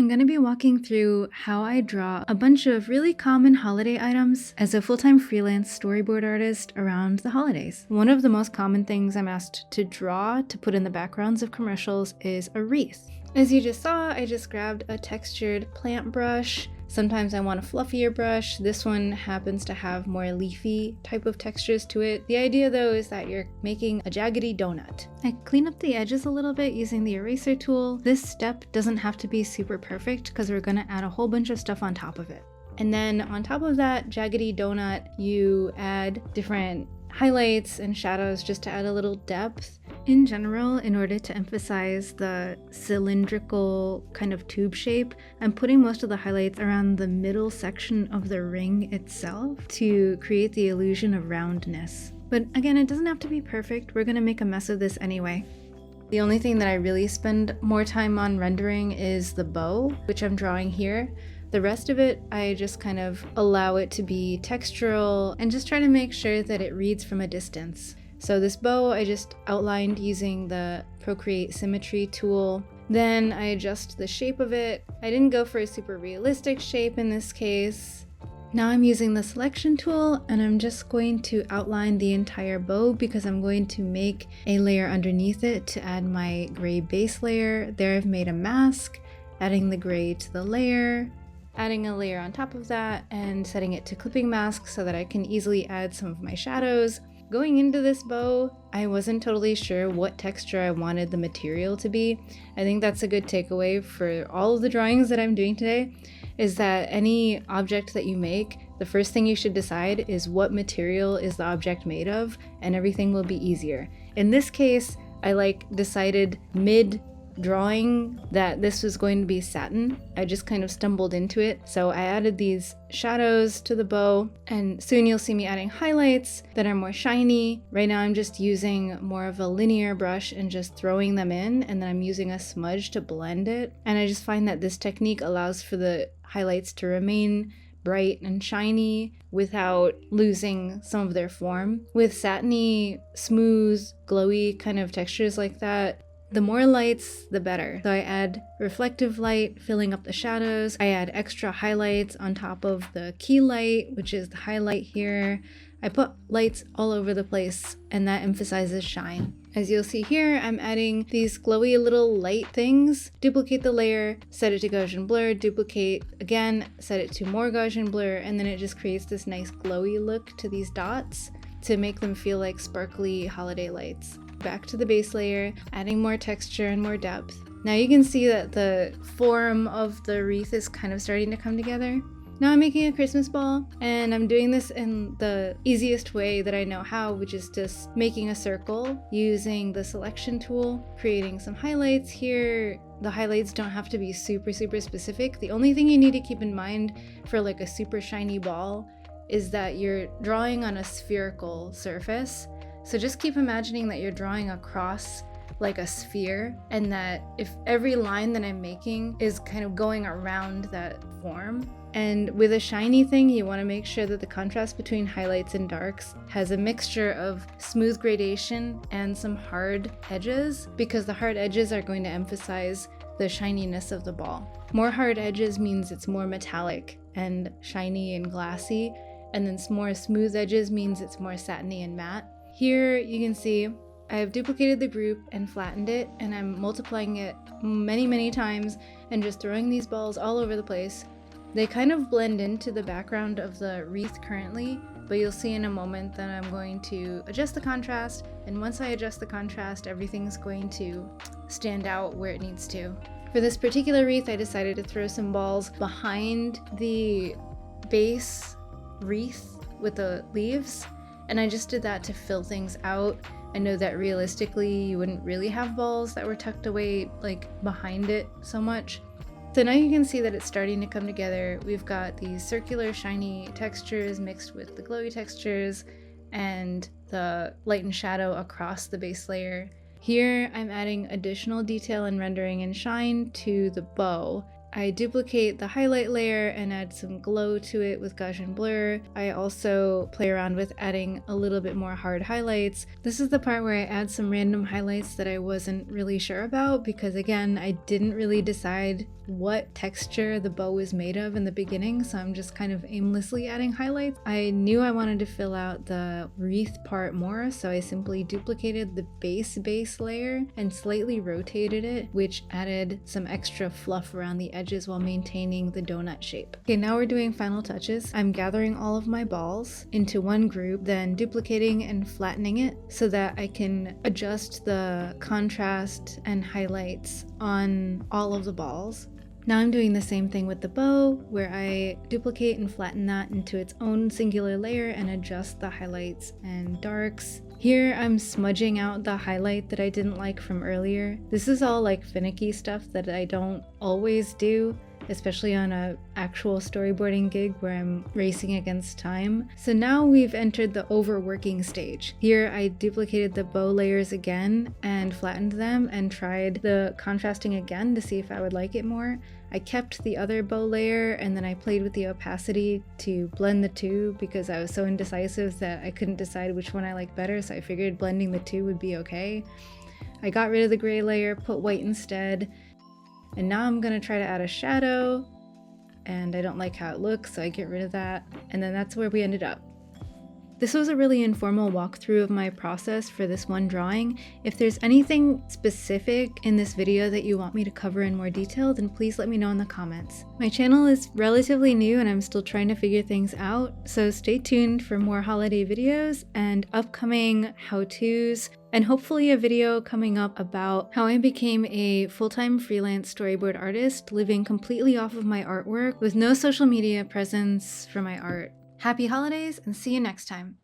going to be walking through how I draw a bunch of really common holiday items as a full-time freelance storyboard artist around the holidays. One of the most common things I'm asked to draw to put in the backgrounds of commercials is a wreath. As you just saw, I just grabbed a textured plant brush. Sometimes I want a fluffier brush. This one happens to have more leafy type of textures to it. The idea though is that you're making a jaggedy donut. I clean up the edges a little bit using the eraser tool. This step doesn't have to be super perfect because we're gonna add a whole bunch of stuff on top of it. And then on top of that jaggedy donut, you add different highlights and shadows just to add a little depth. In general, in order to emphasize the cylindrical kind of tube shape, I'm putting most of the highlights around the middle section of the ring itself to create the illusion of roundness. But again, it doesn't have to be perfect. We're gonna make a mess of this anyway. The only thing that I really spend more time on rendering is the bow, which I'm drawing here. The rest of it, I just kind of allow it to be textural and just try to make sure that it reads from a distance. So this bow, I just outlined using the Procreate Symmetry tool. Then I adjust the shape of it. I didn't go for a super realistic shape in this case. Now I'm using the selection tool and I'm just going to outline the entire bow because I'm going to make a layer underneath it to add my gray base layer. There I've made a mask, adding the gray to the layer, adding a layer on top of that and setting it to clipping mask so that I can easily add some of my shadows. Going into this bow, I wasn't totally sure what texture I wanted the material to be. I think that's a good takeaway for all of the drawings that I'm doing today, is that any object that you make, the first thing you should decide is what material is the object made of, and everything will be easier. In this case, I decided mid-drawing that this was going to be satin. I just kind of stumbled into it. So I added these shadows to the bow, and soon you'll see me adding highlights that are more shiny. Right now I'm just using more of a linear brush and just throwing them in, and then I'm using a smudge to blend it. And I just find that this technique allows for the highlights to remain bright and shiny without losing some of their form. With satiny, smooth, glowy kind of textures like that, the more lights, the better. So I add reflective light, filling up the shadows. I add extra highlights on top of the key light, which is the highlight here. I put lights all over the place, and that emphasizes shine. As you'll see here, I'm adding these glowy little light things. Duplicate the layer, set it to Gaussian blur, duplicate again, set it to more Gaussian blur, and then it just creates this nice glowy look to these dots to make them feel like sparkly holiday lights. Back to the base layer, adding more texture and more depth. Now you can see that the form of the wreath is kind of starting to come together. Now I'm making a Christmas ball, and I'm doing this in the easiest way that I know how, which is just making a circle using the selection tool, creating some highlights here. The highlights don't have to be super specific. The only thing you need to keep in mind for like a super shiny ball is that you're drawing on a spherical surface. So just keep imagining that you're drawing across like a sphere, and that if every line that I'm making is kind of going around that form. And with a shiny thing, you want to make sure that the contrast between highlights and darks has a mixture of smooth gradation and some hard edges, because the hard edges are going to emphasize the shininess of the ball. More hard edges means it's more metallic and shiny and glassy, and then more smooth edges means it's more satiny and matte. Here you can see I've duplicated the group and flattened it, and I'm multiplying it many times and just throwing these balls all over the place. They kind of blend into the background of the wreath currently, but you'll see in a moment that I'm going to adjust the contrast, and once I adjust the contrast, everything's going to stand out where it needs to. For this particular wreath, I decided to throw some balls behind the base wreath with the leaves, and I just did that to fill things out. I know that realistically you wouldn't really have balls that were tucked away like behind it so much. So now you can see that it's starting to come together. We've got these circular shiny textures mixed with the glowy textures and the light and shadow across the base layer. Here I'm adding additional detail and rendering and shine to the bow. I duplicate the highlight layer and add some glow to it with Gaussian blur. I also play around with adding a little bit more hard highlights. This is the part where I add some random highlights that I wasn't really sure about because, again, I didn't really decide what texture the bow is made of in the beginning, so I'm just kind of aimlessly adding highlights. I knew I wanted to fill out the wreath part more, so I simply duplicated the base layer and slightly rotated it, which added some extra fluff around the edges while maintaining the donut shape. Okay, now we're doing final touches. I'm gathering all of my balls into one group, then duplicating and flattening it so that I can adjust the contrast and highlights on all of the balls. Now I'm doing the same thing with the bow, where I duplicate and flatten that into its own singular layer and adjust the highlights and darks. Here I'm smudging out the highlight that I didn't like from earlier. This is all like finicky stuff that I don't always do, especially on an actual storyboarding gig where I'm racing against time. So now we've entered the overworking stage. Here I duplicated the bow layers again and flattened them and tried the contrasting again to see if I would like it more. I kept the other bow layer and then I played with the opacity to blend the two because I was so indecisive that I couldn't decide which one I liked better, so I figured blending the two would be okay. I got rid of the gray layer, put white instead, and now I'm gonna try to add a shadow, and I don't like how it looks, so I get rid of that, and then that's where we ended up. This was a really informal walkthrough of my process for this one drawing. If there's anything specific in this video that you want me to cover in more detail, then please let me know in the comments. My channel is relatively new and I'm still trying to figure things out, so stay tuned for more holiday videos and upcoming how-tos, and hopefully a video coming up about how I became a full-time freelance storyboard artist, living completely off of my artwork with no social media presence for my art. Happy holidays and see you next time.